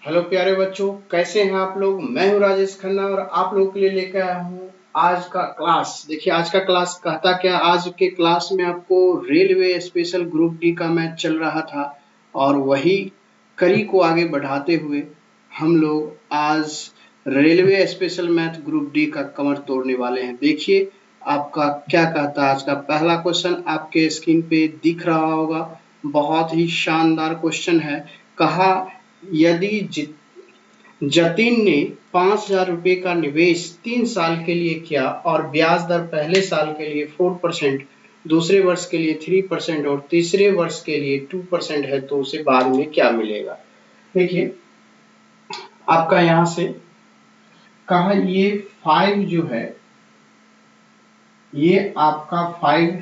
Hello प्यारे बच्चों, कैसे हैं आप लोग। मैं हूं राजेश खन्ना और आप लोगों के लिए लेकर आया हूं आज का क्लास। देखिए आज का क्लास कहता क्या, आज के क्लास में आपको रेलवे स्पेशल ग्रुप डी का मैथ चल रहा था और वही कड़ी को आगे बढ़ाते हुए हम लोग आज railway special math group D का कमर तोड़ने वाले हैं। देखिए आपका क्या कहता है। आज का पहला क्वेश्चन आपके स्क्रीन पे दिख रहा होगा। बहुत ही शानदार क्वेश्चन है। कहा यदि जतिन ने 5,000 रुपये का निवेश 3 साल के लिए किया और ब्याज दर पहले साल के लिए 4%, दूसरे वर्ष के लिए 3% और तीसरे वर्ष के लिए 2% है, तो उसे बाद में क्या मिलेगा। देखिए आपका यहां से कहा ये 5 जो है ये आपका 5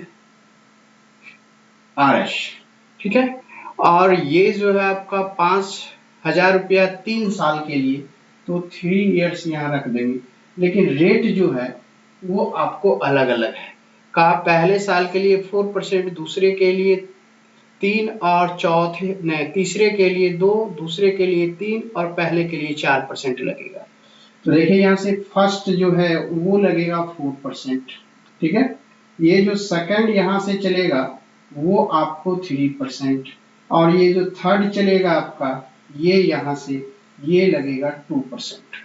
RS, ठीक है। और ये जो है आपका 5,000 रुपया 3 साल के लिए, तो 3 इयर्स यहाँ रख देंगे। लेकिन रेट जो है वो आपको अलग अलग है। कहा पहले साल के लिए 4%, दूसरे के लिए 3 और चौथे नहीं तीसरे के लिए 2, दूसरे के लिए 3 और पहले के लिए 4% लगेगा। तो देखिए यहाँ से फर्स्ट जो है वो लगेगा 4%, ठीक है। ये जो सेकंड यहाँ से चलेगा वो आपको 3%, और ये जो थर्ड चलेगा आपका ये यहाँ से ये लगेगा 2%,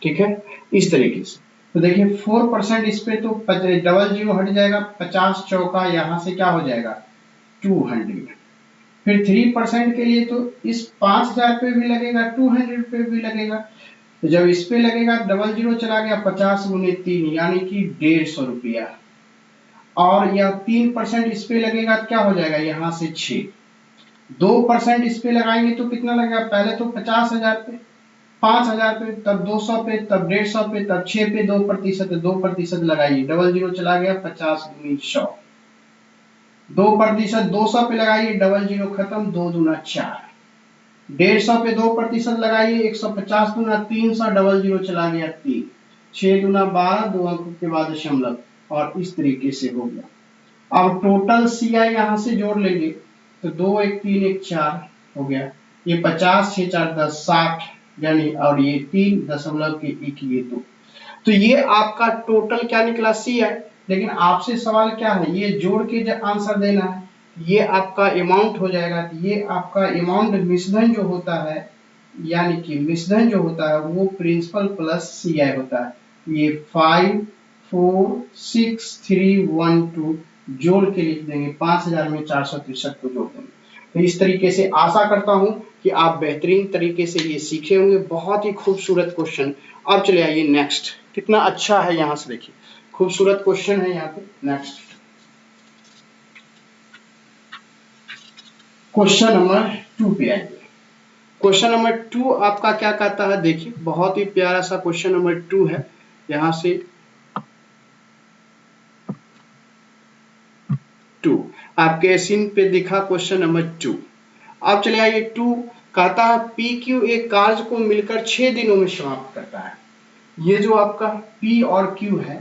ठीक है। इस तरीके से तो देखिए 4% इस पे तो डबल जीरो हट जाएगा, 50 चौका यहाँ से क्या हो जाएगा 200। फिर 3% के लिए तो इस 5,000 पे भी लगेगा, 200 पे भी लगेगा। तो जब इस पे लगेगा डबल जीरो चला गया, 50 गुने 3 यानी कि 150 रुपया। और यह 3% इस पे लगेगा क्या हो जाएगा यहाँ से 6। 2% इस पे लगाएंगे तो कितना लगेगा, पहले तो 50,000 पे, 5,000 पे, तब 200 पे, तब 150 पे, तब 6 पे 2%, 2% लगाइए, डबल जीरो चला गया, 50 गुनी 100, 2%, 200 पे लगाइए, डबल जीरो खत्म, 2 दूना 4, 150 पे 2% लगाइए, 150 दूना 300, डबल जीरो चला गया 3, 6 दूना 12, 2 अंक के बाद दशमलव, और इस तरीके से हो गया। अब टोटल CI यहाँ से जोड़ लेंगे तो 2 1 3 1 4 हो गया। ये 50 6 4 10 60 यानी, और ये 3.1 ये 2। तो ये आपका टोटल क्या निकला CI। लेकिन आपसे सवाल क्या है, ये जोड़ के जब आंसर देना है, ये आपका अमाउंट हो जाएगा। ये आपका अमाउंट मिश्रधन जो होता है, यानी कि मिश्रधन जो होता है वो प्रिंसिपल प्लस CI होता है। ये 5 4 6 3 1 2 जोड़ के लिख देंगे, 5,000 में 463 को जोड़ देंगे। तो इस तरीके से आशा करता हूं कि आप बेहतरीन तरीके से ये सीखे होंगे। बहुत ही खूबसूरत क्वेश्चन। अब चले आइए नेक्स्ट। कितना अच्छा है, यहाँ से देखिए खूबसूरत क्वेश्चन है। यहाँ पे नेक्स्ट क्वेश्चन नंबर 2 पे आइए। क्वेश्चन नंबर 2 आपका क्या कहता है, देखिए बहुत ही प्यारा सा क्वेश्चन नंबर 2 है। यहाँ से 2 आपके स्क्रीन पे दिखा क्वेश्चन नंबर 2। अब चले आइए 2 कहता है PQ एक कार्य को मिलकर 6 दिनों में समाप्त करता है। ये जो आपका P और Q है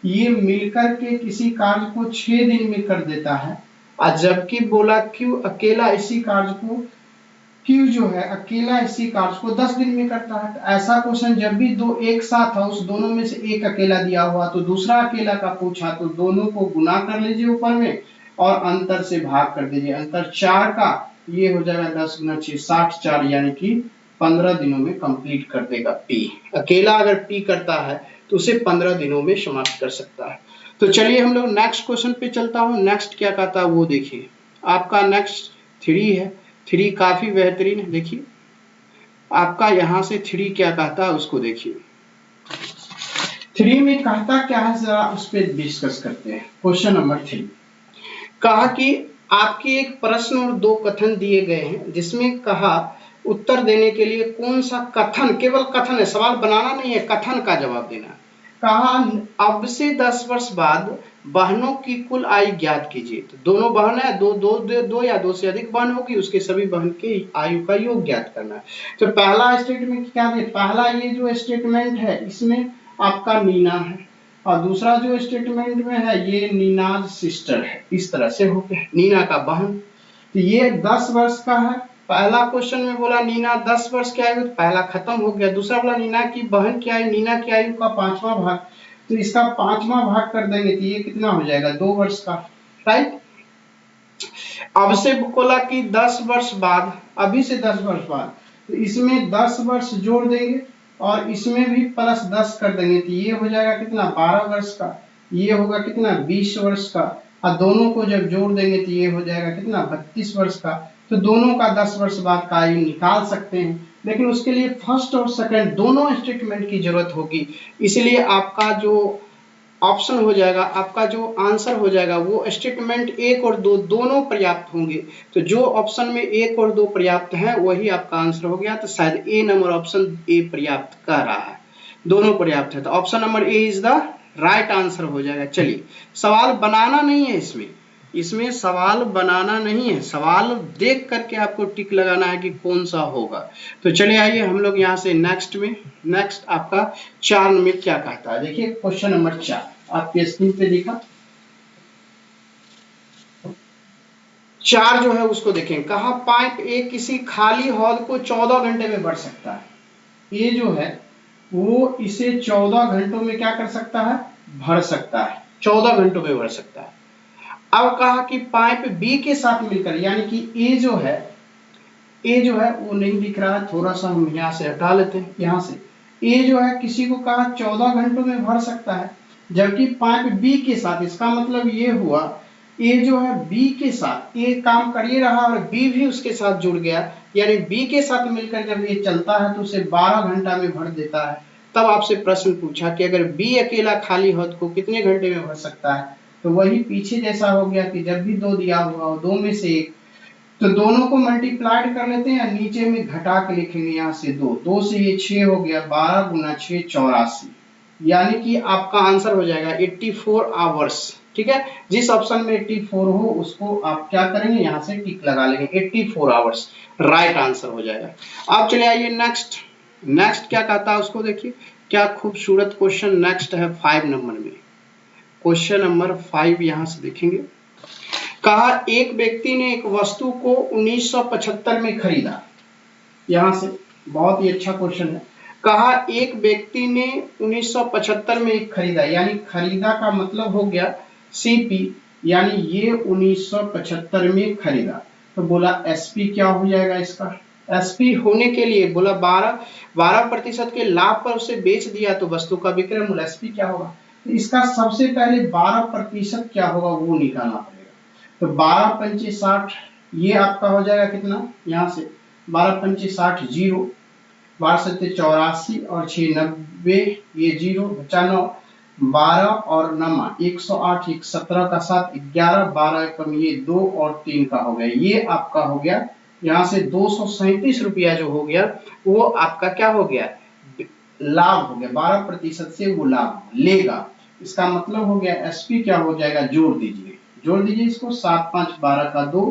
ये मिलकर के किसी कार्य को 6 दिन में कर देता है, और जबकि बोला Q अकेला इसी कार्य को Q जो है अकेला इसी कार्य को 10 दिन में करता है। तो ऐसा क्वेश्चन जब भी दो एक साथ हो, उस दोनों में से एक अकेला दिया हुआ तो दूसरा अकेला का पूछा, तो दोनों को गुना कर लीजिए ऊपर में और अंतर से भाग कर दीजिए। अंतर 4 का ये हो जाएगा 10 गुना 6 64, यानी कि 15 दिनों में कंप्लीट कर देगा P। अकेला अगर P करता है तो उसे 15 दिनों में समाप्त कर सकता है। तो चलिए हम लोग नेक्स्ट क्वेश्चन पे चलता हूँ। नेक्स्ट क्या कहता है वो देखिए। आपका नेक्स्ट 3 है। 3 काफी बेहतरीन है। देखिए आपका यहाँ से 3 क्या कहता है उसको देखिए। 3 में कहता क्या है जरा उस पर डिस्कस करते हैं। क्वेश्चन नंबर 3 कहा कि आपकी एक प्रश्न और 2 कथन दिए गए हैं, जिसमें कहा उत्तर देने के लिए कौन सा कथन, केवल कथन है, सवाल बनाना नहीं है, कथन का जवाब देना है। कहा अब से 10 वर्ष बाद बहनों की कुल आयु ज्ञात कीजिए। तो दोनों बहन है, दो या दो से अधिक बहन होगी, उसके सभी बहन के आयु का योग ज्ञात करना है। तो पहला स्टेटमेंट क्या है, पहला ये जो स्टेटमेंट है इसमें आपका नीना है, और दूसरा जो स्टेटमेंट में है ये नीनाज सिस्टर है। इस तरह से हो गया, नीना का बहन। तो ये 10 वर्ष का है पहला क्वेश्चन में बोला नीना 10 वर्ष की आयु, पहला खत्म हो गया। दूसरा बोला नीना की बहन की आयु, नीना की आयु का 5वां भाग, तो इसका 5वां भाग कर देंगे तो ये कितना हो जाएगा 2 वर्ष का, राइट। अब से बोला कि 10 वर्ष बाद, अभी से 10 वर्ष बाद, तो इसमें 10 वर्ष जोड़ देंगे और इसमें भी प्लस 10 कर देंगे तो ये हो जाएगा कितना 12 वर्ष का, ये होगा कितना 20 वर्ष का, और दोनों को जब जोड़ देंगे तो ये हो जाएगा कितना 32 वर्ष का। तो दोनों का 10 वर्ष बाद का आयु निकाल सकते हैं, लेकिन उसके लिए फर्स्ट और सेकंड दोनों स्टेटमेंट की जरूरत होगी। इसलिए आपका जो ऑप्शन हो जाएगा, आपका जो आंसर हो जाएगा वो स्टेटमेंट 1 और 2 दोनों पर्याप्त होंगे। तो जो ऑप्शन में 1 और 2 पर्याप्त है वही आपका आंसर हो गया। तो शायद ए नंबर ऑप्शन ए पर्याप्त कह रहा है, दोनों पर्याप्त है, तो option number A is the right answer हो जाएगा। चलिए, सवाल बनाना नहीं है, इसमें सवाल बनाना नहीं है, सवाल देख करके आपको टिक लगाना है कि कौन सा होगा। तो चलिए आइए हम लोग यहाँ से नेक्स्ट आपका 4 में क्या कहता है, देखिए क्वेश्चन नंबर 4 आपके स्क्रीन पे दिखा। 4 जो है उसको देखें, कहा पाइप ए किसी खाली हौद को 14 घंटे में भर सकता है। ए जो है वो इसे 14 घंटों में क्या कर सकता है, भर सकता है, 14 घंटों में भर सकता है। अब कहा कि पाइप बी के साथ मिलकर, यानी कि ए जो है वो नहीं दिख रहा है, थोड़ा सा हम यहाँ से हटा लेते हैं। यहाँ से ए जो है किसी को कहा 14 घंटों में भर सकता है, जबकि पाइप बी के साथ, इसका मतलब ये हुआ ए जो है बी के साथ, ए काम कर ही रहा और बी भी उसके साथ जुड़ गया, यानी बी के साथ मिलकर जब ये चलता है तो उसे 12 घंटा में भर देता है। तब आपसे प्रश्न पूछा कि अगर बी अकेला खाली हौद को कितने घंटे में भर सकता है, तो वही पीछे जैसा हो गया कि जब भी 2 दिया हुआ हो, 2 में से 1, तो दोनों को मल्टीप्लाइड कर लेते हैं, नीचे में घटा के लिखेंगे यहाँ से 2 से ये 6 हो गया, 12 गुना 6 84, यानी कि आपका आंसर हो जाएगा 84 आवर्स। ठीक है, जिस ऑप्शन में 84 हो उसको आप क्या करेंगे, यहाँ से टिक लगा लेंगे, 84 आवर्स राइट आंसर हो जाएगा। अब चले आइए नेक्स्ट क्या कहता है उसको देखिए, क्या खूबसूरत क्वेश्चन नेक्स्ट है 5 नंबर में। क्वेश्चन नंबर 5 यहां से देखेंगे, कहा एक व्यक्ति ने एक वस्तु को 1975 में खरीदा। यहां से बहुत ही अच्छा क्वेश्चन है, कहा एक व्यक्ति ने 1975 में एक खरीदा, यानी खरीदा का मतलब हो गया सीपी, यानी ये 1975 में खरीदा। तो बोला एसपी क्या हो जाएगा इसका, एसपी होने के लिए बोला 12% के लाभ पर उसे बेच दिया तो वस्तु का विक्रय मूल्य एसपी क्या होगा। तो इसका सबसे पहले 12% क्या होगा वो निकालना पड़ेगा। तो 12 पंचे 60, ये आपका हो जाएगा कितना, यहाँ से 12 पंचे 60 0, 12 सत्ते 84 और 6 90, ये 0 बचा 9, 12 और 9 108, 1 17 का 7 11, 12 कम ये 2 और 3 का हो गया, ये आपका हो गया यहाँ से 237 रुपया जो हो गया वो आपका क्या हो गया, लाभ हो गया, 12% से वो लाभ लेगा। इसका मतलब हो गया एसपी क्या हो जाएगा, जोड़ दीजिए इसको, 7 5 12 का 2,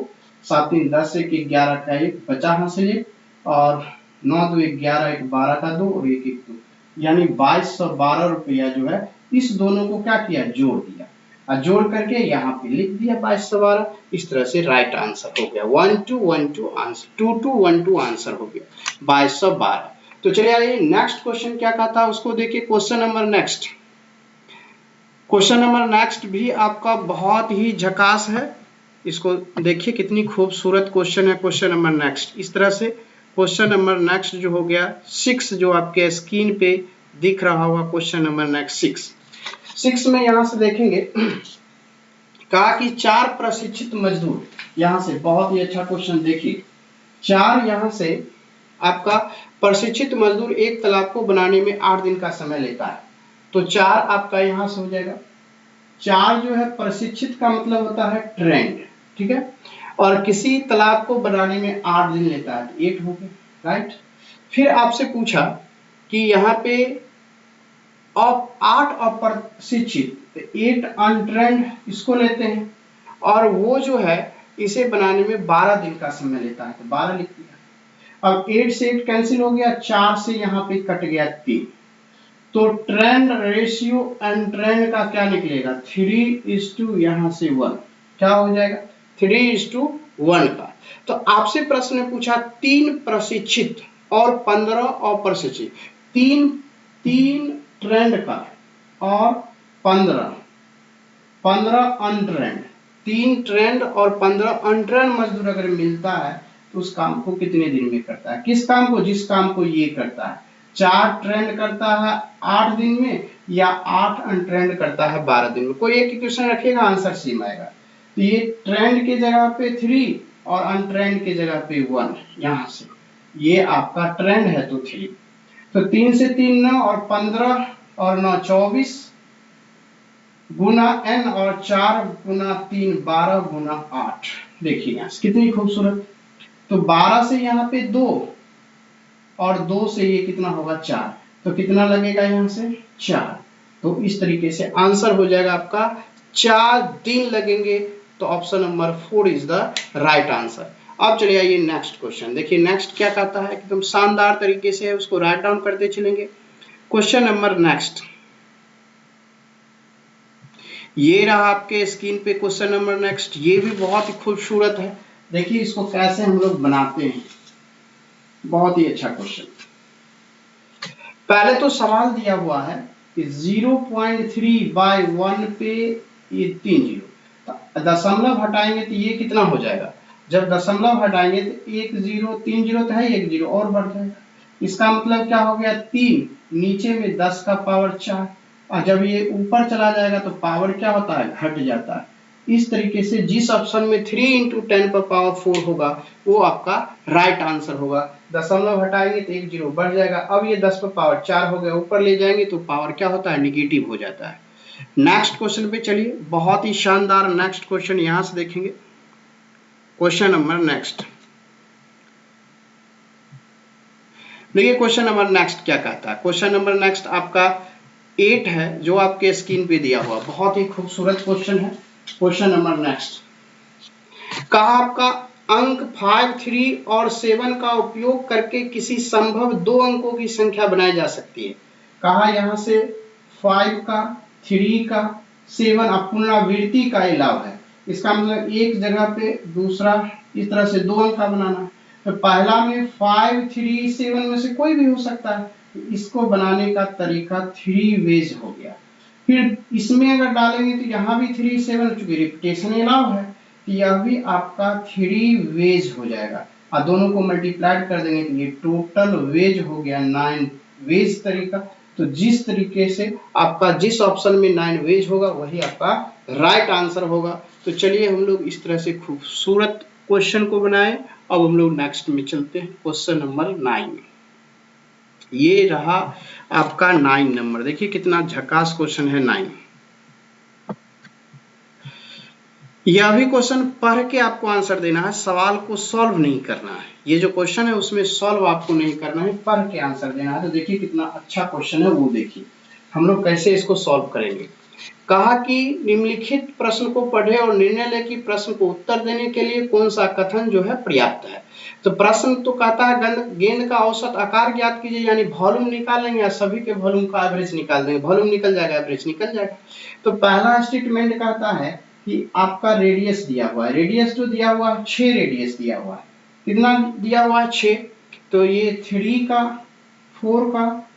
7 3 10 1 11 का 1 बचा हासिल, और 9 2 11 1 12 का 2 और 1 1 2, यानी 2212 रुपया जो है इस दोनों को क्या किया, जोड़ दिया, और जोड़ करके यहाँ पे लिख दिया 2212। इस तरह से राइट आंसर हो गया 1212 आंसर, 2212 आंसर हो गया 2212। तो चलिए आइए नेक्स्ट क्वेश्चन क्या कहता है उसको देखिए। क्वेश्चन नंबर नेक्स्ट भी आपका बहुत ही झकास है, इसको देखिए कितनी खूबसूरत क्वेश्चन है। क्वेश्चन नंबर नेक्स्ट इस तरह से, क्वेश्चन नंबर नेक्स्ट जो हो गया 6 जो आपके स्क्रीन पे दिख रहा होगा, क्वेश्चन नंबर नेक्स्ट 6 में यहां से देखेंगे, कहा कि 4 प्रशिक्षित मजदूर, यहां से बहुत ही अच्छा क्वेश्चन देखिए, 4 यहां से आपका प्रशिक्षित मजदूर एक तालाब को बनाने में 8 दिन का समय लेता है। तो 4 आपका यहां से हो जाएगा, 4 जो है प्रशिक्षित का मतलब होता है ट्रेंड, ठीक है, और किसी तालाब को बनाने में 8 दिन लेता है, 8 हो गया, राइट। फिर आपसे पूछा कि यहाँ पे 8 अप्रशिक्षित, 8 अनट्रेंड इसको लेते हैं, और वो जो है इसे बनाने में 12 दिन का समय लेता है, तो 12 लिख दिया। अब 8 से 8 कैंसिल हो गया, 4 से यहाँ पे कट गया 3, तो ट्रेंड रेशियो अनट्रेंड का क्या निकलेगा, 3:1, यहाँ से 1 क्या हो जाएगा, 3:1 1 का। तो आपसे प्रश्न ने पूछा 3 प्रशिक्षित और 15 अप्रशिक्षित, तीन ट्रेंड का और 15 अनट्रेंड, 3 ट्रेंड और 15 अनट्रेंड मजदूर अगर मिलता है तो उस काम को कितने दिन में करता है? किस काम को? जिस काम को ये करता है। 4 ट्रेंड करता है 8 दिन में या 8 अनट्रेंड करता है 12 दिन में। कोई एक इक्वेशन रखिएगा, आंसर सेम आएगा। तो ये ट्रेंड के जगह पे 3 और अनट्रेंड के जगह पे 1, यहां से ये आपका ट्रेंड है तो 3। तो 3 से 3 9 और 15 और 9 24 गुना n और 4 गुना 3 12 गुना 8। देखिए यहां से कितनी खूबसूरत। तो 12 से यहाँ पे 2 और 2 से ये कितना होगा 4, तो कितना लगेगा यहाँ से 4। तो इस तरीके से आंसर हो जाएगा आपका 4 दिन लगेंगे। तो option number 4 is the right answer. अब चलिए आइए नेक्स्ट क्वेश्चन। देखिए नेक्स्ट क्या कहता है, एकदम शानदार तरीके से है, उसको राइट डाउन करते चलेंगे। क्वेश्चन नंबर नेक्स्ट ये रहा आपके स्क्रीन पे क्वेश्चन नंबर नेक्स्ट। ये भी बहुत ही खूबसूरत है। देखिए इसको कैसे हम लोग बनाते हैं, बहुत ही अच्छा क्वेश्चन। पहले तो सवाल दिया हुआ है कि 0.3/1 पे ये 3 जीरो, दशमलव हटाएंगे तो ये कितना हो जाएगा? जब दशमलव हटाएंगे तो 1 0 3 जीरो तो है, 1 जीरो और बढ़ जाएगा। इसका मतलब क्या हो गया? 3 नीचे में 10 का पावर 4, और जब ये ऊपर चला जाएगा तो पावर क्या होता है? घट जाता है। इस तरीके से जिस ऑप्शन में 3 × 10⁴ होगा वो आपका राइट आंसर होगा। दशमलव हटाएंगे तो 1 जीरो बढ़ जाएगा। अब ये 10⁴ हो गया, ऊपर ले जाएंगे तो पावर क्या होता है? निगेटिव हो जाता है। नेक्स्ट क्वेश्चन पे चलिए, बहुत ही शानदार नेक्स्ट क्वेश्चन यहां से देखेंगे। क्वेश्चन नंबर नेक्स्ट, देखिए क्वेश्चन नंबर नेक्स्ट क्या कहता है। क्वेश्चन नंबर नेक्स्ट आपका 8 है जो आपके स्क्रीन पे दिया हुआ, बहुत ही खूबसूरत क्वेश्चन है। क्वेश्चन नंबर नेक्स्ट कहा आपका अंक 5 3 और 7 का उपयोग करके किसी संभव 2 अंकों की संख्या बनाई जा सकती है। कहा यहां से 5 का 3 का 7 पुनरावृत्ति का अलाव है। इसका मतलब एक जगह पे दूसरा इस तरह से 2 अंक का बनाना है। तो पहला में 5 3 7 में से कोई भी हो सकता है। इसको बनाने का तरीका 3 वेज हो गया। फिर इसमें अगर डालेंगे तो यहाँ भी 3 7, चूंकि रिपीटेशन अलाउ है तो यह भी आपका 3 वेज हो जाएगा, और दोनों को मल्टीप्लाइड कर देंगे तो ये टोटल वेज हो गया 9 वेज तरीका। तो जिस तरीके से आपका जिस ऑप्शन में 9 वेज होगा वही आपका राइट आंसर होगा। तो चलिए हम लोग इस तरह से खूबसूरत क्वेश्चन को बनाए। अब हम लोग नेक्स्ट में चलते हैं। क्वेश्चन नंबर 9 ये रहा आपका 9 नंबर। देखिए कितना झकास क्वेश्चन है 9। यह भी क्वेश्चन पढ़ के आपको आंसर देना है, सवाल को सॉल्व नहीं करना है। ये जो क्वेश्चन है उसमें सॉल्व आपको नहीं करना है, पढ़ के आंसर देना है। तो देखिए कितना अच्छा क्वेश्चन है, वो देखिए हम लोग कैसे इसको सॉल्व करेंगे। कहा कि निम्नलिखित प्रश्न को पढ़े और निर्णय ले कि प्रश्न को उत्तर देने के लिए कौन सा कथन जो है पर्याप्त है। तो प्रश्न तो कहता है गेंद का औसत आकार ज्ञात कीजिए, यानी वॉल्यूम निकालेंगे या सभी के वॉल्यूम का एवरेज निकाल देंगे। वॉल्यूम निकल जाएगा, एवरेज निकल जाएगा। तो पहला स्टेटमेंट कहता है कि आपका रेडियस दिया हुआ है। रेडियस जो दिया हुआ है 6 रेडियस दिया हुआ है। कितना दिया हुआ है? 6। तो ये 3 का 4 का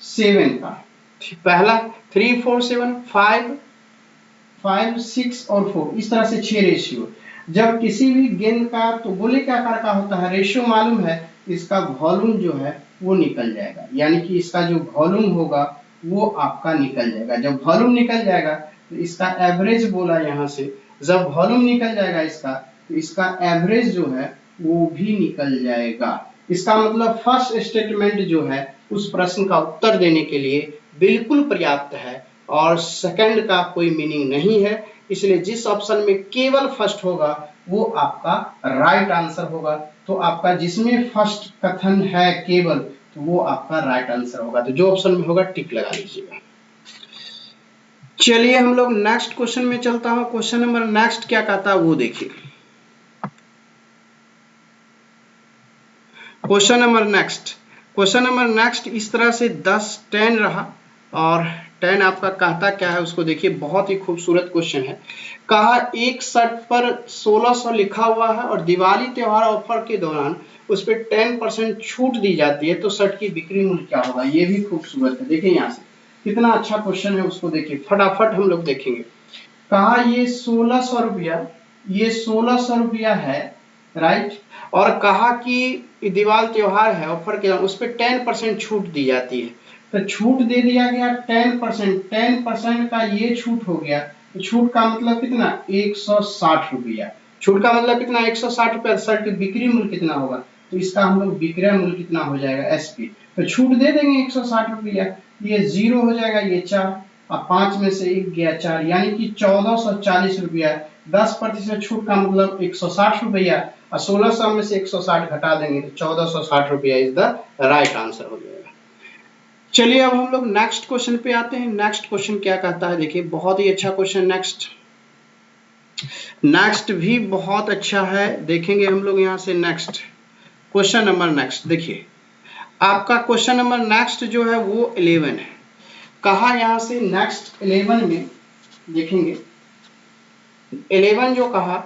7 का, पहला 3 4 7 5 5 6 और 4, इस तरह से 6 रेशियो। जब किसी भी गेंद का तो गोले के आकार का होता है, रेशियो मालूम है, इसका वॉल्यूम जो है वो निकल जाएगा, यानी कि इसका जो वॉल्यूम होगा वो आपका निकल जाएगा। जब वॉल्यूम निकल जाएगा तो इसका एवरेज बोला यहाँ से, जब वॉल्यूम निकल जाएगा इसका तो इसका एवरेज जो है वो भी निकल जाएगा। इसका मतलब फर्स्ट स्टेटमेंट जो है उस प्रश्न का उत्तर देने के लिए बिल्कुल पर्याप्त है और सेकंड का कोई मीनिंग नहीं है। इसलिए जिस ऑप्शन में केवल फर्स्ट होगा वो आपका राइट आंसर होगा। तो आपका जिसमें फर्स्ट कथन है केवल, तो वो आपका राइट आंसर होगा। तो जो ऑप्शन में होगा टिक लगा लीजिएगा। चलिए हम लोग नेक्स्ट क्वेश्चन में चलता हूं। क्वेश्चन नंबर नेक्स्ट क्या कहता है वो देखिए। क्वेश्चन नंबर नेक्स्ट इस तरह से 10 10 रहा और 10 आपका कहता क्या है उसको देखिए, बहुत ही खूबसूरत क्वेश्चन है। कहा एक शर्ट पर 1600 लिखा हुआ है और दिवाली त्योहार ऑफर के दौरान उस पर 10% छूट दी जाती है, तो शर्ट की बिक्री मूल्य क्या होगा। ये भी खूबसूरत है, देखिए यहाँ से कितना अच्छा क्वेश्चन है उसको देखिए, फटाफट हम लोग देखेंगे। कहा ये 1600 रुपया, ये 1600 रुपया है, राइट, और कहा कि दिवाली त्योहार है ऑफर के उस पर 10% छूट दी जाती है, तो छूट दे दिया गया 10%, 10% का ये छूट हो गया, तो छूट का मतलब कितना 160 रुपया, छूट का मतलब कितना 160 रुपया, शर्ट की बिक्री मूल्य कितना होगा, तो इसका हम लोग विक्रय मूल्य कितना हो जाएगा एसपी, तो छूट दे देंगे 160 रुपया, ये 0 हो जाएगा, ये 4 और 5 में से 1 गया 4, यानी कि 1440 रुपया, 10% छूट का मतलब 160 रुपया, और 1600 में से 160 घटा देंगे तो 1460 रुपया इज द राइट आंसर हो जाएगा। चलिए अब हम लोग नेक्स्ट क्वेश्चन पे आते हैं। नेक्स्ट क्वेश्चन क्या कहता है, देखिए बहुत ही अच्छा क्वेश्चन। नेक्स्ट भी बहुत अच्छा है, देखेंगे हम लोग यहाँ से नेक्स्ट क्वेश्चन नंबर। नेक्स्ट देखिए आपका क्वेश्चन नंबर नेक्स्ट जो है वो 11 है। कहा यहाँ से नेक्स्ट 11 में देखेंगे, 11 जो कहा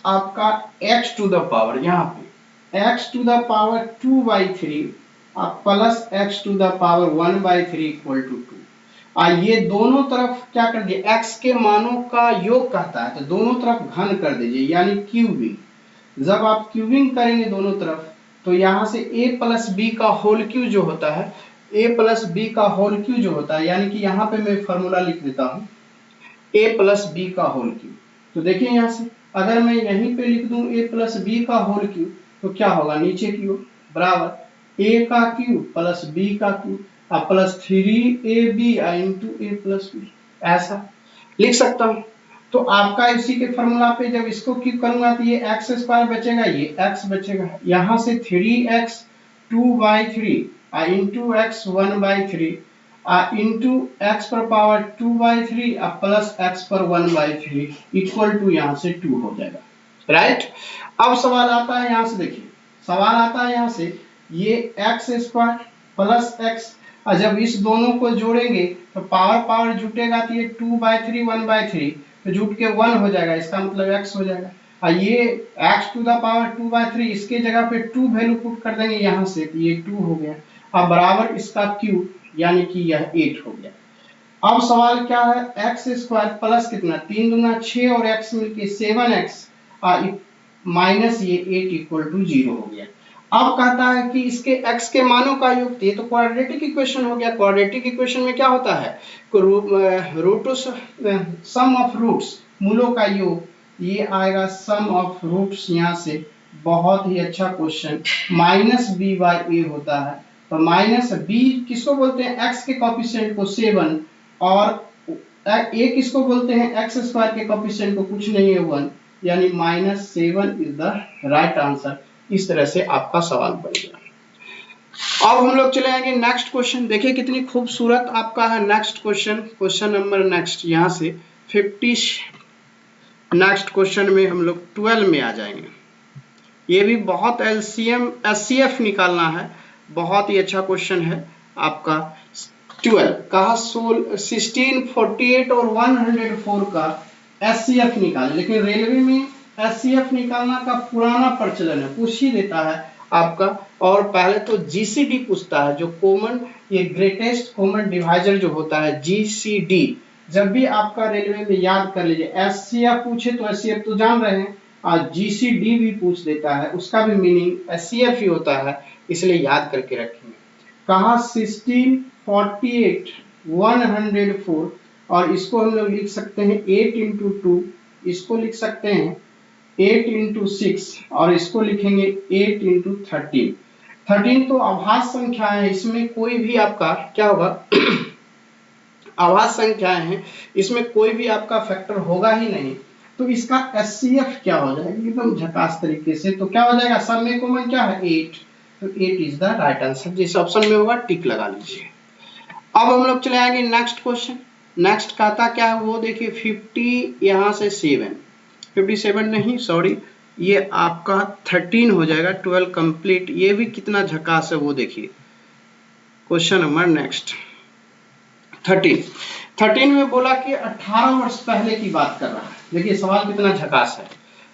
आपका x टू द पावर, यहाँ पे x to the power 2/3 plus x to the power 1/3 equal to 2। ये दोनों तरफ क्या कर दिए, x के मानों का योग कहता है, तो दोनों तरफ घन कर दीजिए, यानी क्यूबिंग। जब आप क्यूबिंग करेंगे दोनों तरफ, तो यहाँ से a प्लस बी का होल क्यू जो होता है, a प्लस बी का होल क्यू जो होता है, यानी कि यहाँ पे मैं फॉर्मूला लिख देता हूँ a प्लस बी का होल क्यू। तो देखिए यहाँ से अगर मैं यहीं पे लिख दूं a प्लस बी का होल क्यू, तो क्या होगा नीचे की ओर बराबर a का क्यू प्लस b का cube plus 3ab into a plus B, ऐसा लिख सकता हूँ। तो आपका इसी के फॉर्मूला पे जब इसको क्यू करूंगा तो ये एक्स स्क्वायर बचेगा, ये x बचेगा, यहाँ से 3x 2/3 into x 1/3 into x पर पावर 2/3 प्लस एक्स पर 1/3 इक्वल टू यहाँ से 2 हो जाएगा, राइट। अब सवाल आता है यहाँ से, देखिए सवाल आता है यहाँ से, ये एक्स स्क्वायर प्लस एक्स, और जब इस दोनों को जोड़ेंगे तो पावर पावर जुटेगा, तो ये 2/3 1/3 तो जुट के 1 हो जाएगा, इसका मतलब x हो जाएगा। और ये x टू द पावर 2/3 इसके जगह पे 2 वैल्यू पुट कर देंगे यहाँ से, तो ये 2 हो गया, अब बराबर इसका क्यूब, यानी कि यह 8 हो गया। अब सवाल क्या है, एक्स स्क्वायर प्लस कितना 3 दूना 6 और x मिलके 7x माइनस ये 8 इक्वल टू 0 हो गया। अब कहता है कि इसके x के मानों का योग, ये तो क्वाड्रेटिक इक्वेशन हो गया। क्वाड्रेटिक इक्वेशन में क्या होता है, सम ऑफ रूट्स, मूलों का योग, ये आएगा सम ऑफ रूट्स, यहाँ से बहुत ही अच्छा क्वेश्चन, माइनस b/a होता है, तो माइनस b किसको बोलते हैं, x के कोफिशिएंट को 7, और a किसको बोलते हैं, x स्क्वायर के कोफिशिएंट को कुछ नहीं है 1, यानी -7 इज द राइट आंसर। इस तरह से आपका सवाल बन गया। अब हम लोग चले आएंगे नेक्स्ट क्वेश्चन, देखिए कितनी खूबसूरत आपका है next question. Question number next यहाँ से 50, नेक्स्ट क्वेश्चन में हम लोग 12 में आ जाएंगे। ये भी बहुत एलसीएम एचसीएफ निकालना है, बहुत ही अच्छा क्वेश्चन है आपका। 12 कहा 16, 48 और 104 का एचसीएफ निकाले, लेकिन रेलवे में एचसीएफ निकालना का पुराना प्रचलन है, पूछ ही देता है आपका। और पहले तो जीसीडी पूछता है, जो कॉमन, ये ग्रेटेस्ट कॉमन डिवाइजर जो होता है जीसीडी, जब भी आपका रेलवे में याद कर लीजिए, एचसीएफ पूछे तो एचसीएफ तो जान रहे हैं, और जीसीडी भी पूछ देता है, उसका भी मीनिंग एचसीएफ ही होता है, इसलिए याद करके रखेंगे। कहा 16, 48, 104, और इसको हम लोग लिख सकते हैं 8 इंटू 2, इसको लिख सकते हैं 8 इंटू 6, और इसको लिखेंगे 8 इंटू 13। 13 तो अभाज्य संख्या है, इसमें कोई भी आपका क्या होगा अभाज्य संख्याएं हैं, इसमें कोई भी आपका फैक्टर होगा ही नहीं, तो इसका एचसीएफ क्या हो जाएगा एकदम झकास तरीके से, तो क्या हो जाएगा, सब में कॉमन क्या है 8, तो 8 इज द राइट आंसर, जिस ऑप्शन में होगा टिक लगा लीजिए। अब हम लोग चले आएंगे नेक्स्ट क्वेश्चन। नेक्स्ट कहता क्या है वो देखिए 50 यहाँ से 7, 57 नहीं सॉरी, ये आपका 13 हो जाएगा, 12 कंप्लीट। ये भी कितना झकास है वो देखिए। क्वेश्चन नंबर नेक्स्ट 13 में बोला कि 18 वर्ष पहले की बात कर रहा है। देखिए सवाल कितना झकास है।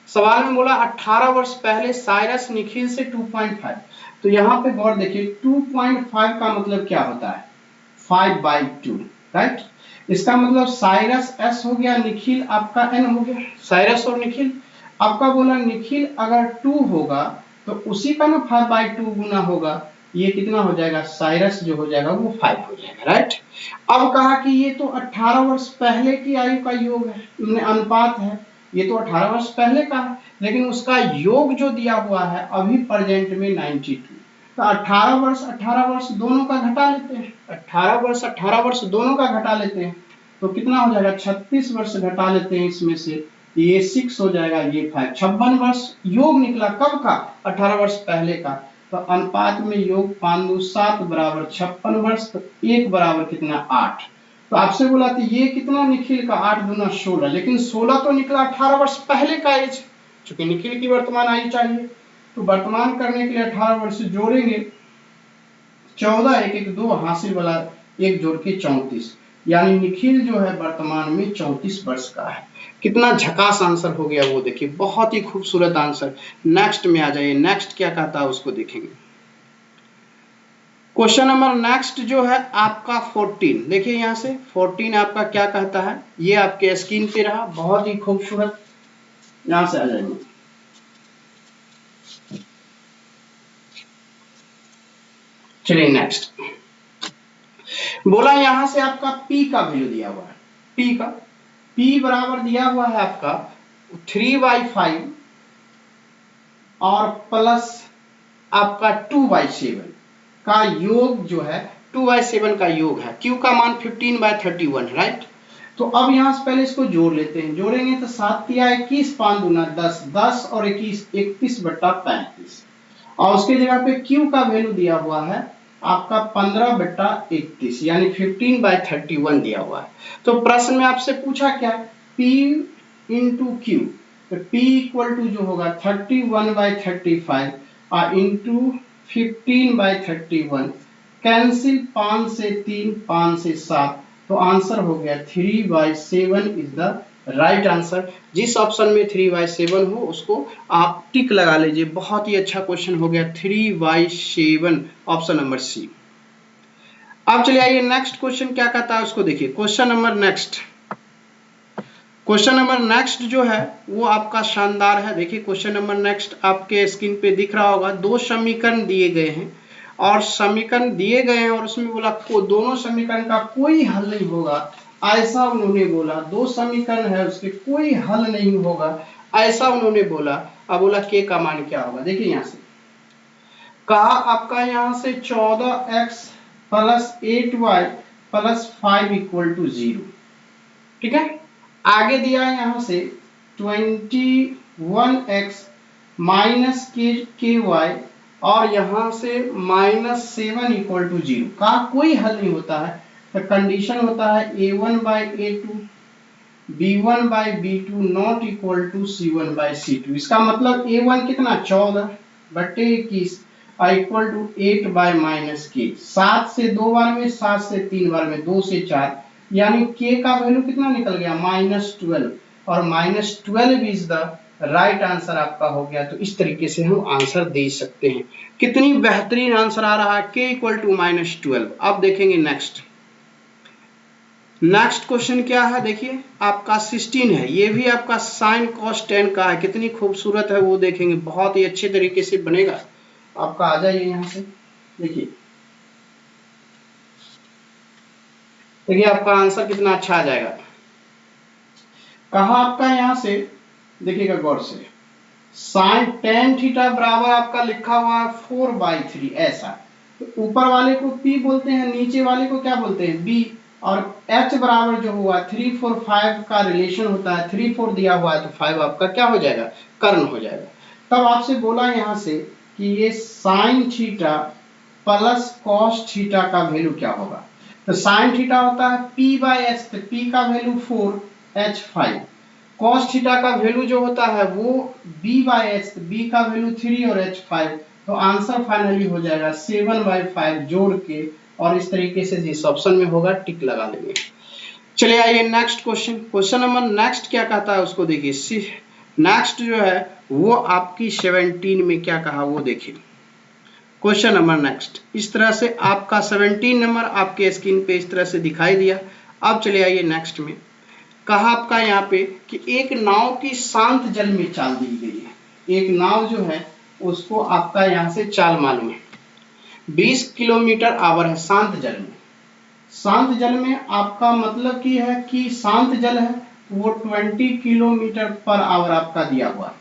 सवाल में बोला 18 वर्ष पहले साइरस निखिल से 2.5। तो यहाँ पे गौर देखिए 2.5 का मतलब क्या होता है 5/2, राइट। इसका मतलब साइरस s हो गया, निखिल आपका n हो गया। साइरस और निखिल आपका बोला निखिल अगर 2 होगा तो उसी का ना 5/2 गुना होगा, ये कितना हो जाएगा साइरस जो हो जाएगा वो 5 हो जाएगा, राइट। अब कहा कि ये तो 18 वर्ष पहले की आयु का योग है, अनुपात है, ये तो 18 वर्ष पहले का है, लेकिन उसका योग जो दिया हुआ है अभी प्रेजेंट में 92। तो 18 वर्ष दोनों का घटा लेते हैं, 18 वर्ष दोनों का घटा लेते हैं, तो कितना हो जाएगा 36 वर्ष घटा लेते हैं इसमें से, ये 6 हो जाएगा, ये 5, 56 वर्ष योग निकला कब का 18 वर्ष पहले का। तो अनुपात में योग 5 दूनी 7 बराबर 56 वर्ष, तो 1 बराबर कितना 8। तो आपसे बोला था ये कितना निखिल का 8 दूना 16, लेकिन 16 तो निकला 18 वर्ष पहले का एज, चूंकि निखिल की वर्तमान आयु चाहिए, तो वर्तमान करने के लिए 18 वर्ष जोड़ेंगे, 14 1 1 2 हासिल वाला 1 जोड़ के 34, यानी निखिल जो है वर्तमान में 34 वर्ष का है। कितना झकास आंसर हो गया वो देखिए, बहुत ही खूबसूरत आंसर। नेक्स्ट में आ जाइए, नेक्स्ट क्या कहता है उसको देखेंगे। क्वेश्चन नंबर नेक्स्ट जो है आपका 14, देखिए यहाँ से 14 आपका क्या कहता है, ये आपके स्क्रीन पे रहा, बहुत ही खूबसूरत। यहां से आ जाएंगे, चलिए नेक्स्ट। बोला यहां से आपका P का वैल्यू दिया हुआ है, P बराबर दिया हुआ है आपका 3/5 और प्लस आपका 2/7 का योग जो है 2/7 का योग है, Q का मान 15/31, राइट। तो अब यहां से पहले इसको जोड़ लेते हैं, जोड़ेंगे तो 7 या 21 5 दूना 10, 10 और 21 31/35, और उसके जगह पे Q का वैल्यू दिया हुआ है आपका 15/31, यानी 15/31 दिया हुआ है। तो प्रश्न में आपसे पूछा क्या, P इंटू Q, तो P इक्वल टू जो होगा 31/35 और इंटू 15/31, कैंसिल 5 से 3 5 से 7, तो आंसर हो गया 3/7 इज द राइट आंसर। जिस ऑप्शन में 3/7 हो उसको आप टिक लगा लीजिए, बहुत ही अच्छा क्वेश्चन हो गया 3/7, ऑप्शन नंबर सी। अब चलिए आइए नेक्स्ट क्वेश्चन क्या कहता है उसको देखिए। क्वेश्चन नंबर नेक्स्ट जो है वो आपका शानदार है। देखिए क्वेश्चन नंबर नेक्स्ट आपके स्क्रीन पे दिख रहा होगा, 2 समीकरण दिए गए हैं और समीकरण दिए गए हैं और उसमें बोला दोनों समीकरण का कोई हल नहीं होगा, ऐसा उन्होंने बोला। 2 समीकरण है उसके कोई हल नहीं होगा, ऐसा उन्होंने बोला। अब बोला के का मान क्या होगा, देखिए यहां से कहा आपका यहां से 14x plus 8y plus 5 equal to 0, ठीक है। आगे दिया है यहां से 21x माइनस के वाई और यहां से -7 इक्वल टू 0 का कोई हल नहीं होता है, तो कंडीशन होता है a1/a2 b1/b2 not equal to c1/c2। इसका मतलब a1 कितना 14/21 इक्वल टू 8/-k, 7 से 2 बार में, 7 से 3 बार में, 2 से 4, यानी k का वैल्यू कितना निकल गया -12, और -12 इज द राइट आंसर आपका हो गया। तो इस तरीके से हम आंसर दे सकते हैं। कितनी बेहतरीन आंसर आ रहा है, k इक्वल टू -12। अब देखेंगे नेक्स्ट क्वेश्चन क्या है, देखिए आपका 16 है, ये भी आपका साइन कॉस tan का है, कितनी खूबसूरत है वो देखेंगे, बहुत ही अच्छे तरीके से बनेगा आपका। आ जाइए यहां से, देखिए आपका आंसर कितना अच्छा आ जाएगा। कहा आपका यहां से देखिएगा गौर से, साइन tan थीटा बराबर आपका लिखा हुआ है 4/3, ऐसा। तो ऊपर वाले को P बोलते हैं, नीचे वाले को क्या बोलते हैं B, और H बराबर जो हुआ 3 4 5 का रिलेशन होता है, 3 4 दिया हुआ है तो 5 आपका क्या हो जाएगा, कर्ण हो जाएगा। तब आपसे बोला यहां से कि ये sine theta plus cos theta का वैल्यू क्या होगा। तो साइन थीटा होता है P/S, तो P का वैल्यू 4, H 5, कॉस थीटा का वैल्यू जो होता है वो B/S, B का वैल्यू 3 और H 5, तो आंसर फाइनली हो जाएगा 7/5 जोड़ के और इस तरीके से जिस ऑप्शन में होगा टिक लगा देंगे। चलिए आइए नेक्स्ट क्वेश्चन नंबर नेक्स्ट क्या कहता है उसको देखिए। नेक्स्ट जो है वो आपकी 17 में क्या कहा वो देखिए। क्वेश्चन नंबर नेक्स्ट इस तरह से आपका 17 नंबर आपके स्क्रीन पे इस तरह से दिखाई दिया। अब चले आइए नेक्स्ट में। कहा आपका यहाँ पे कि एक नाव की शांत जल में चाल दी गई है। एक नाव जो है उसको आपका यहाँ से चाल मालूम है 20 किलोमीटर आवर है शांत जल में। शांत जल में आपका मतलब की है कि शांत जल है तो वो 20 किलोमीटर पर आवर आपका दिया हुआ है।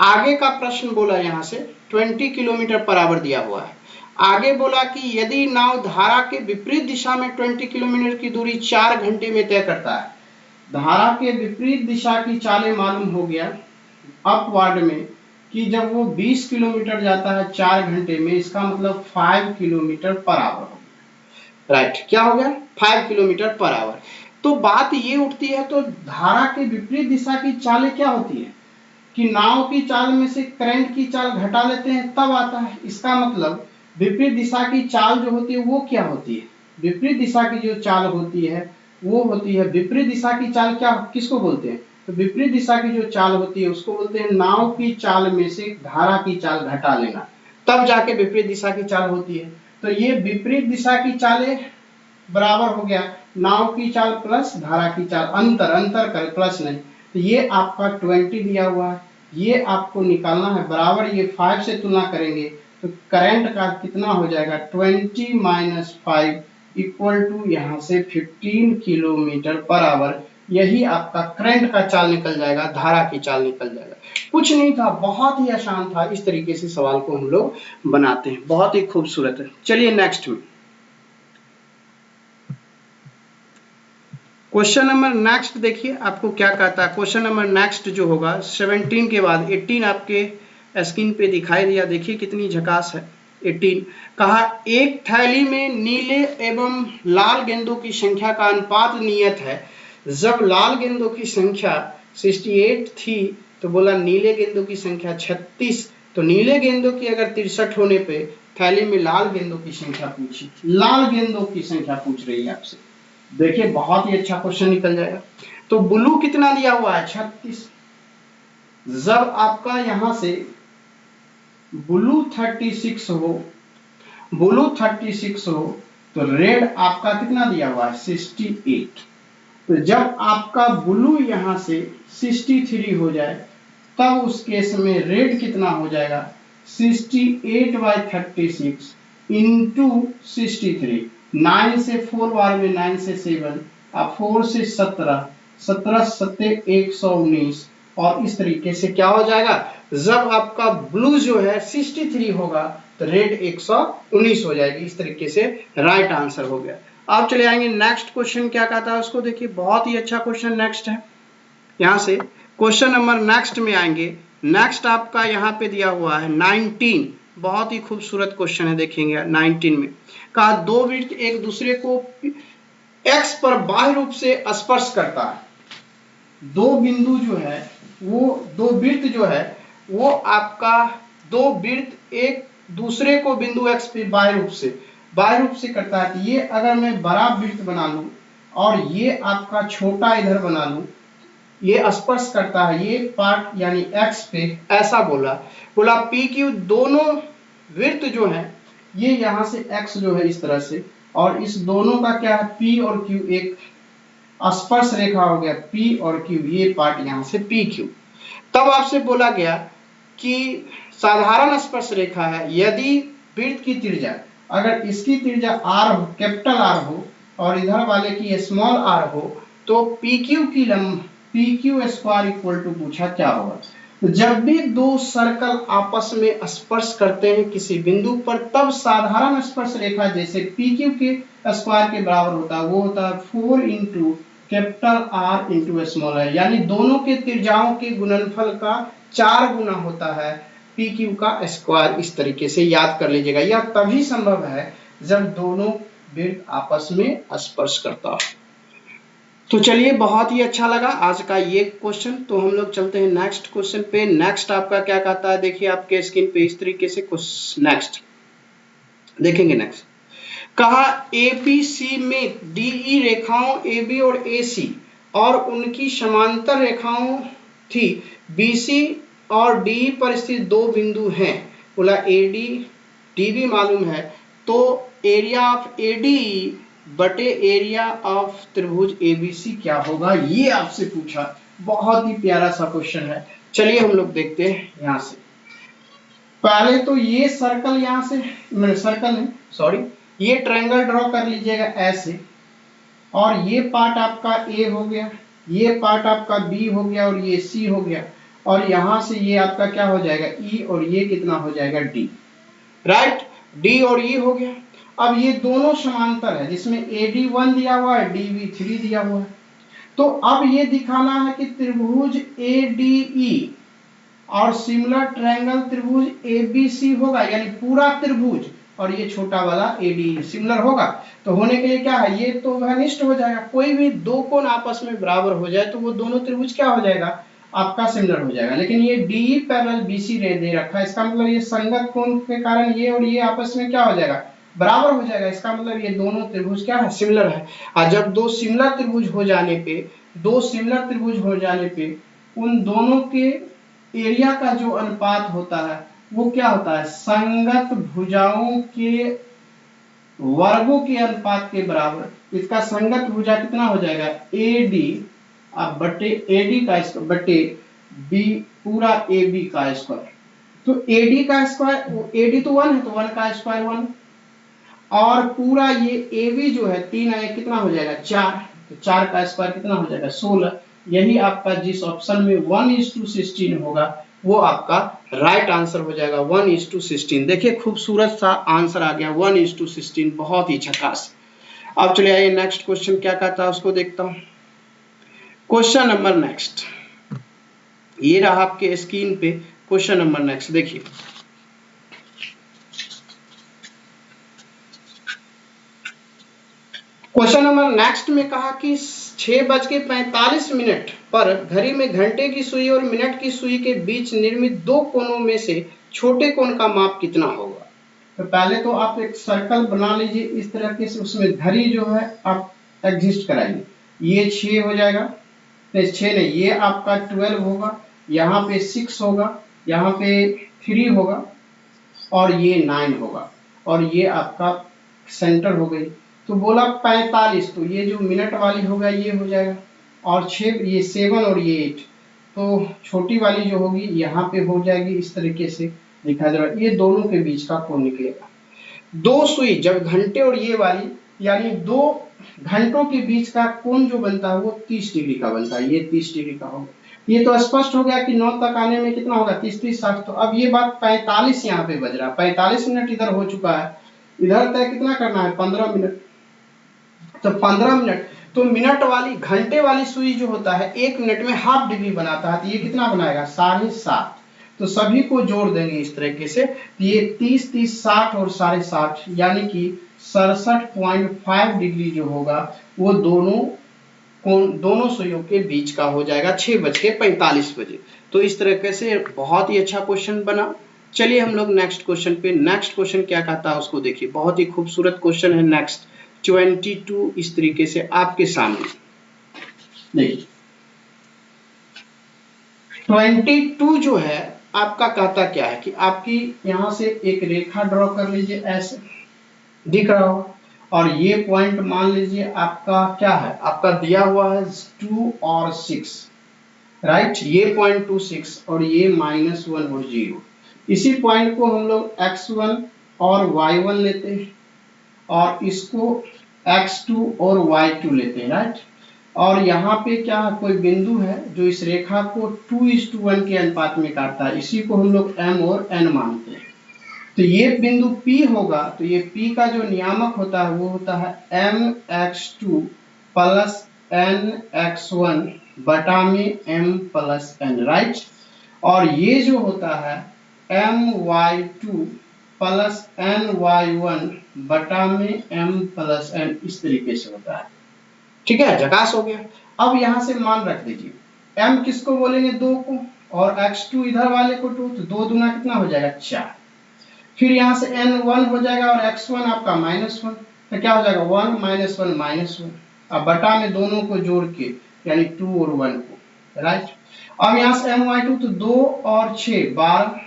आगे का प्रश्न बोला यहाँ से 20 किलोमीटर पर आवर दिया हुआ है। आगे बोला कि यदि नाव धारा के विपरीत दिशा में 20 किलोमीटर की दूरी 4 घंटे में तय करता है। धारा के विपरीत दिशा की चालें मालूम हो गया अपवर्ड में कि जब वो 20 किलोमीटर जाता है 4 घंटे में, इसका मतलब 5 किलोमीटर पर आवर हो गया। राइट, क्या हो गया 5 किलोमीटर पर आवर। तो बात ये उठती है तो धारा के विपरीत दिशा की चालें क्या होती है कि नाव की चाल में से करंट की चाल घटा लेते हैं तब आता है। इसका मतलब विपरीत दिशा की चाल जो होती है वो क्या होती है, विपरीत दिशा की जो चाल होती है वो होती है, विपरीत दिशा की चाल क्या किसको बोलते हैं, तो विपरीत दिशा की जो चाल होती है उसको बोलते हैं नाव की चाल में से धारा की चाल घटा लेना, तब जाके विपरीत दिशा की चाल होती है। तो ये विपरीत दिशा की चालें बराबर हो गया नाव की चाल प्लस धारा की चाल, अंतर कर प्लस नहीं। तो ये आपका 20 दिया हुआ है, ये आपको निकालना है बराबर, ये 5 से तुलना करेंगे तो करंट का कितना हो जाएगा 20 माइनस 5 इक्वल टू यहाँ से 15 किलोमीटर पर आवर। यही आपका करंट का चाल निकल जाएगा, धारा की चाल निकल जाएगा। कुछ नहीं था, बहुत ही आसान था। इस तरीके से सवाल को हम लोग बनाते हैं, बहुत ही खूबसूरत है। चलिए नेक्स्ट में क्वेश्चन नंबर नेक्स्ट देखिए आपको क्या कहता है। क्वेश्चन नंबर नेक्स्ट जो होगा 17 के बाद 18 आपके स्क्रीन पे दिखाई दिया, देखिए कितनी झकास है। 18 कहा एक थैली में नीले एवं लाल गेंदों की संख्या का अनुपात नियत है। जब लाल गेंदों की संख्या 68 थी तो बोला नीले गेंदों की संख्या 36, तो नीले गेंदों की अगर 63 होने पे थैली में लाल गेंदों की संख्या पूछी, लाल गेंदों की संख्या पूछ रही है आपसे। देखिए बहुत ही अच्छा क्वेश्चन निकल जाएगा। तो ब्लू कितना दिया हुआ है 36। जब आपका यहां से ब्लू 36 हो, ब्लू 36 हो तो रेड आपका कितना दिया हुआ है 68। तो जब आपका ब्लू यहां से 63 हो जाए तब उस केस में रेड कितना हो जाएगा 68/36 इंटू 63। 9 से 4 बार में 9 से 7 अब 4 से 17, 17 सत्ते 119 और इस तरीके से क्या हो जाएगा। जब आपका ब्लू जो है 63 होगा तो रेड 119 हो जाएगी। इस तरीके से राइट आंसर हो गया। अब चले आएंगे नेक्स्ट क्वेश्चन क्या कहता है उसको देखिए, बहुत ही अच्छा क्वेश्चन नेक्स्ट है। यहां से क्वेश्चन नंबर नेक्स्ट में आएंगे। नेक्स्ट आपका यहाँ पे दिया हुआ है 19, बहुत ही खूबसूरत क्वेश्चन है। देखेंगे 19 में कहा दो वृत्त एक दूसरे को x पर बाह्य रूप से स्पर्श करता है। दो बिंदु जो है वो दो वृत्त जो है वो आपका दो वृत्त एक दूसरे को बिंदु x पे बाह्य रूप से करता है। तो ये अगर मैं बड़ा वृत्त बना लूं और ये आपका छोटा इधर बना लूं, ये स्पर्श करता है ये पार्ट यानी x पे, ऐसा बोला पी क्यू दोनों वृत्त जो है ये यहाँ से x जो है इस तरह से, और इस दोनों का क्या है p और q, एक स्पर्श रेखा हो गया p और q, ये पार्ट यहाँ से p q। तब आपसे बोला गया कि साधारण स्पर्श रेखा है, यदि वृत्त की त्रिज्या अगर इसकी त्रिज्या r हो, कैपिटल R हो और इधर वाले की स्मॉल r हो तो PQ की लंब PQ स्क्वायर इक्वल टू पूछा क्या होगा। तो जब भी दो सर्कल आपस में स्पर्श करते हैं किसी बिंदु पर तब साधारण स्पर्श रेखा जैसे PQ के स्क्वायर के बराबर होता है, वो होता है 4 into capital R into small r, यानी दोनों के त्रिज्याओं के गुणनफल का 4 गुना होता है PQ का स्क्वायर। इस तरीके से याद कर लीजिएगा। यह तभी संभव है जब दोनों वृत्त आपस में स्पर्श करता हो। तो चलिए बहुत ही अच्छा लगा आज का ये क्वेश्चन। तो हम लोग चलते हैं नेक्स्ट क्वेश्चन पे। नेक्स्ट आपका क्या कहता है देखिए आपके स्क्रीन पे इस तरीके से नेक्स्ट देखेंगे। नेक्स्ट कहा ABC में DE रेखाओं AB और AC और उनकी समांतर रेखाओं थी BC और DE पर स्थित दो बिंदु हैं। बोला AD DB मालूम है तो एरिया ऑफ ADE बटे एरिया ऑफ त्रिभुज ABC क्या होगा, ये आपसे पूछा। बहुत ही प्यारा सा क्वेश्चन है। चलिए हम लोग देखते हैं यहां से। पहले तो ये सर्कल यहां से, सर्कल नहीं सॉरी, ये ट्रायंगल ड्रॉ कर लीजिएगा ऐसे, और ये पार्ट आपका A हो गया, ये पार्ट आपका B हो गया और ये C हो गया, और यहां से ये आपका क्या हो जाएगा E और ये कितना हो जाएगा D, राइट। D और E हो गया। अब ये दोनों समांतर है जिसमें AD1 दिया हुआ है, DB3 दिया हुआ है। तो अब ये दिखाना है कि त्रिभुज ADE और सिमिलर ट्रायंगल त्रिभुज ABC होगा, यानी पूरा त्रिभुज और ये छोटा वाला ADE सिमिलर होगा। तो होने के लिए क्या है, ये तो घनिष्ठ हो जाएगा। कोई भी दो कोण आपस में बराबर हो जाए तो वो दोनों त्रिभुज क्या हो जाएगा, आपका सिमिलर हो जाएगा। लेकिन ये DE पैरेलल BC दे रखा है, इसका मतलब ये संगत कोण के कारण ये और ये आपस में क्या हो जाएगा, बराबर हो जाएगा। इसका मतलब ये दोनों त्रिभुज क्या है, सिमिलर है। और जब दो सिमिलर त्रिभुज हो जाने पे, दो सिमिलर त्रिभुज हो जाने पे उन दोनों के एरिया का जो अनुपात होता है वो क्या होता है, संगत भुजाओं के वर्गों के अनुपात के बराबर। इसका संगत भुजा कितना हो जाएगा, AD अब बटे AD का स्क्वायर बटे B पूरा AB का स्क्वायर। तो AD का स्क्वायर, AD तो 1 है तो 1 का स्क्वायर 1, और पूरा ये AB जो है 3 है कितना हो जाएगा 4, तो 4 का स्क्वायर कितना हो जाएगा 16। यही आपका जिस ऑप्शन में 1:16 होगा वो आपका राइट आंसर हो जाएगा 1:16। देखिए खूबसूरत सा आंसर आ गया 1:16, बहुत ही झकास। अब चलिए आइए नेक्स्ट क्वेश्चन क्या कहता है उसको देखता हूं। क्वेश्चन नंबर नेक्स्ट ये रहा आपके स्क्रीन पे। क्वेश्चन नंबर नेक्स्ट देखिए, क्वेश्चन नंबर नेक्स्ट में कहा कि 6:45 पर घड़ी में घंटे की सुई और मिनट की सुई के बीच निर्मित दो कोनों में से छोटे कोण का माप कितना होगा। तो पहले तो आप एक सर्कल बना लीजिए इस तरह से, उसमें घड़ी जो है आप एग्जिस्ट कराइए। ये 6 हो जाएगा, नहीं 6 नहीं, ये आपका 12 होगा, यहाँ पे 6 होगा, यहाँ पे 3 होगा और ये 9 होगा, और ये आपका सेंटर हो गई। तो बोला 45, तो ये जो मिनट वाली होगा ये हो जाएगा, और 6 ये 7 और ये 8, तो छोटी वाली जो होगी यहाँ पे हो जाएगी। इस तरीके से दिखा दे रहा है, ये दोनों के बीच का कोण निकलेगा। दो सुई जब घंटे और ये वाली, यानी दो घंटों के बीच का कोण जो बनता है वो 30 डिग्री का बनता है, ये 30 डिग्री का होगा। ये तो स्पष्ट हो गया कि 9 तक आने में कितना होगा 30 30 60। तो अब ये बात 45 यहाँ पे बज रहा है, 45 मिनट इधर हो चुका है, इधर तय कितना करना है 15 मिनट। तो 15 मिनट, तो मिनट वाली घंटे वाली सुई जो होता है 1 मिनट में ½ डिग्री बनाता है, तो ये कितना बनाएगा 7.5। तो सभी को जोड़ देंगे इस तरीके से, ये 30 30 60 और 7.5 यानी कि 67.5 डिग्री जो होगा वो दोनों सुइयों के बीच का हो जाएगा 6:45। तो इस तरीके से बहुत ही अच्छा क्वेश्चन बना। चलिए हम लोग नेक्स्ट क्वेश्चन पे, नेक्स्ट क्वेश्चन क्या कहता है उसको देखिए। बहुत ही खूबसूरत क्वेश्चन है नेक्स्ट 22 इस तरीके से आपके सामने देखिए। 22 जो है आपका कहता क्या है कि आपकी यहां से एक रेखा ड्रॉ कर लीजिए, ऐसे दिख रहा होगा, और ये पॉइंट मान लीजिए आपका क्या है, आपका दिया हुआ है 2 और 6, राइट। ये पॉइंट 2 6 और ये -1 और 0। इसी पॉइंट को हम लोग x1 और y1 लेते हैं, और इसको x2 और y2 लेते हैं, राइट। और यहाँ पे क्या कोई बिंदु है जो इस रेखा को 2:1 के अनुपात में काटता है, इसी को हम लोग m और n मानते हैं। तो ये बिंदु P होगा, तो ये P का जो नियामक होता है वो होता है mx2 प्लस nx1 बटा में m प्लस n, राइट। और ये जो होता है my2 प्लस ny1 बटा में m प्लस n, इस तरीके से होता है। ठीक है, झकास हो गया। अब यहां से मान रख दीजिए, m किसको बोलेंगे 2 को, और x2 इधर वाले को 2, तो 2 दूना कितना हो जाएगा 4। फिर यहाँ से n 1 हो जाएगा और x1 आपका -1, तो क्या हो जाएगा 1 माइनस 1 माइनस 1, अब बटा में दोनों को जोड़ के यानी 2 और 1 को, राइट। अब यहाँ से my2 तो 2 और 6 12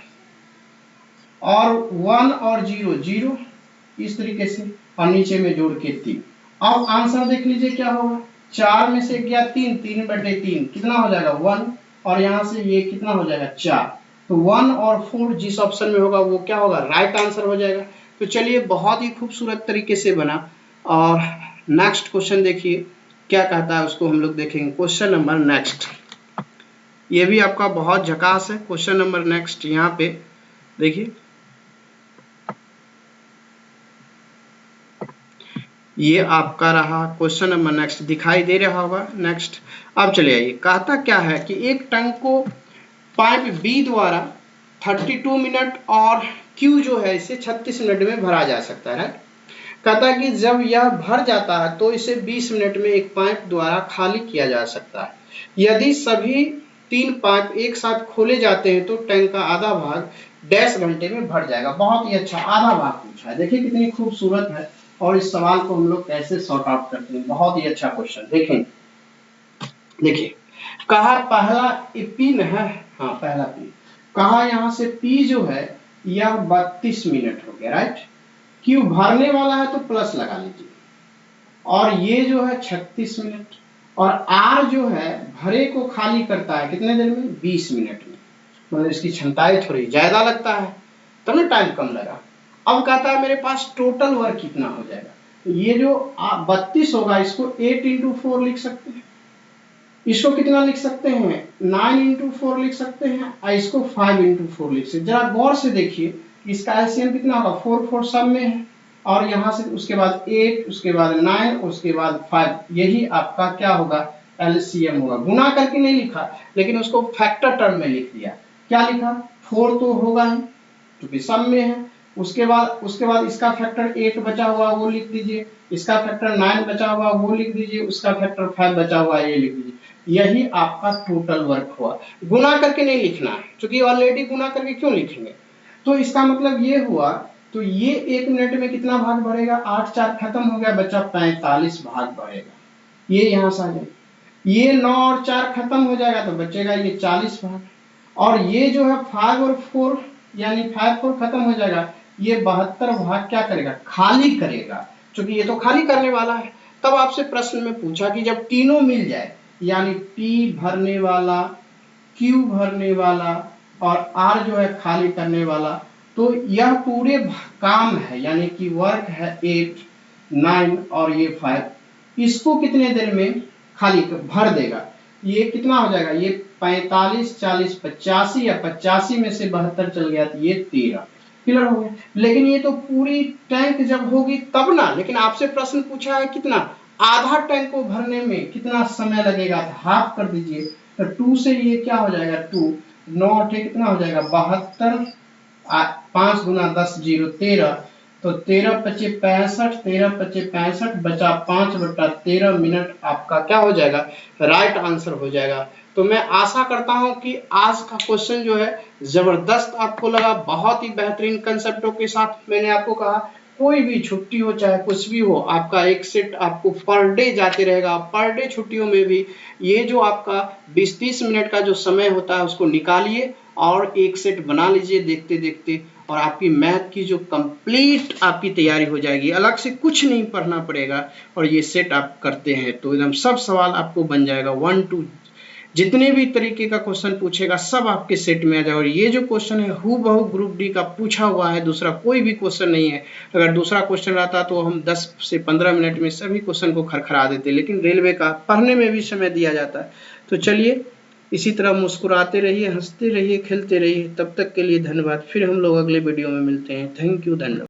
और 1 और 0 0 इस तरीके से, और नीचे में जोड़ के 3। अब आंसर देख लीजिए क्या होगा, 4 में से गया 3, 3/3 कितना हो जाएगा 1, और यहाँ से ये कितना हो जाएगा 4, तो 1 और 4 जिस ऑप्शन में होगा वो क्या होगा, राइट आंसर हो जाएगा। तो चलिए बहुत ही खूबसूरत तरीके से बना। और नेक्स्ट क्वेश्चन देखिए क्या कहता है, उसको हम लोग देखेंगे। क्वेश्चन नंबर नेक्स्ट, ये भी आपका बहुत झकास है। क्वेश्चन नंबर नेक्स्ट यहाँ पे देखिए, ये आपका रहा क्वेश्चन नंबर नेक्स्ट, दिखाई दे रहा होगा नेक्स्ट। अब चलिए आइए, कहता क्या है कि एक टैंक को पाइप बी द्वारा 32 मिनट और क्यू जो है इसे 36 मिनट में भरा जा सकता है। कहता है कि जब यह भर जाता है तो इसे 20 मिनट में एक पाइप द्वारा खाली किया जा सकता है। यदि सभी 3 पाइप एक साथ खोले जाते हैं तो टैंक का आधा भाग डैश घंटे में भर जाएगा। बहुत ही अच्छा आधा भाग पूछा है, देखिए कितनी खूबसूरत है। और इस सवाल को हम लोग कैसे सॉर्ट आउट करते हैं, बहुत ही अच्छा क्वेश्चन। देखें, देखिए कहा पहला पिन है, हाँ पहला पिन कहा, यहाँ से पी जो है यह 32 मिनट हो गया, राइट। क्यू भरने वाला है तो प्लस लगा लीजिए, और ये जो है 36 मिनट, और आर जो है भरे को खाली करता है कितने देर में, 20 मिनट में। मतलब इसकी क्षमताएं थोड़ी ज्यादा लगता है तब ना टाइम कम लगा। अब कहता है मेरे पास टोटल वर्क कितना हो जाएगा, तो ये जो 32 होगा इसको 8 × 4 लिख सकते हैं, इसको कितना लिख सकते हैं 9 × 4 लिख सकते हैं, और इसको 5 × 4 लिख सकते हैं। जरा गौर से देखिए इसका एलसीएम कितना होगा, 4 4 सब में है, और यहाँ से उसके बाद 8, उसके बाद 9, उसके बाद 5, यही आपका क्या होगा एलसीएम होगा। गुना करके नहीं लिखा, लेकिन उसको फैक्टर टर्म में लिख दिया। क्या लिखा, 4 तो होगा ही क्योंकि सब में है, उसके बाद इसका फैक्टर 8 बचा हुआ वो लिख दीजिए, इसका फैक्टर 9 बचा हुआ वो लिख दीजिए, उसका फैक्टर 5 बचा हुआ ये लिख दीजिए। यही आपका टोटल वर्क हुआ। गुना करके नहीं लिखना है, क्योंकि ऑलरेडी गुना करके क्यों लिखेंगे। तो इसका मतलब ये हुआ, तो ये 1 मिनट में कितना भाग बढ़ेगा, 8 4 खत्म हो गया, बचा 45 भाग बढ़ेगा। ये यहाँ से आ जाएगा, ये 9 और 4 खत्म हो जाएगा तो बचेगा ये 40 भाग, और ये जो है 5 और 4 यानी 5 4 खत्म हो जाएगा, ये 72 भाग क्या करेगा, खाली करेगा, क्योंकि ये तो खाली करने वाला है। तब आपसे प्रश्न में पूछा कि जब तीनों मिल जाए, यानी P भरने वाला, Q भरने वाला और R जो है खाली करने वाला, तो यह पूरे काम है, यानी कि वर्क है 8 9 और ये 5, इसको कितने देर में खाली भर देगा। ये कितना हो जाएगा, ये 45 40 85, या 85 में से 72 चल गया तो ये 13। क्लियर हो गया। लेकिन ये तो पूरी टैंक जब होगी तब ना, लेकिन आपसे प्रश्न पूछा है कितना, आधा टैंक को भरने में कितना समय लगेगा, तो हाफ कर दीजिए, तो 2 से ये क्या हो जाएगा 2, 9 8 कितना हो जाएगा 72, 5 × 10 0 13, तो 13 × 5 65, 13 × 5 65, बचा 5/13 मिनट आपका क्या हो जाएगा, राइट आंसर हो जाएगा। तो मैं आशा करता हूं कि आज का क्वेश्चन जो है जबरदस्त आपको लगा, बहुत ही बेहतरीन कंसेप्टों के साथ। मैंने आपको कहा कोई भी छुट्टी हो चाहे कुछ भी हो, आपका एक सेट आपको पर डे जाते रहेगा। पर डे छुट्टियों में भी ये जो आपका 20-30 मिनट का जो समय होता है उसको निकालिए और एक सेट बना लीजिए देखते देखते, और आपकी मैथ की जो कंप्लीट आपकी तैयारी हो जाएगी। अलग से कुछ नहीं पढ़ना पड़ेगा, और ये सेट आप करते हैं तो एकदम सब सवाल आपको बन जाएगा। 1 2 जितने भी तरीके का क्वेश्चन पूछेगा सब आपके सेट में आ जाएगा। और ये जो क्वेश्चन है हूबहू ग्रुप डी का पूछा हुआ है, दूसरा कोई भी क्वेश्चन नहीं है। अगर दूसरा क्वेश्चन रहता तो हम 10 से 15 मिनट में सभी क्वेश्चन को खरखरा देते, लेकिन रेलवे का पढ़ने में भी समय दिया जाता है। तो चलिए इसी तरह मुस्कुराते रहिए, हंसते रहिए, खेलते रहिए। तब तक के लिए धन्यवाद। फिर हम लोग अगले वीडियो में मिलते हैं। थैंक यू, धन्यवाद।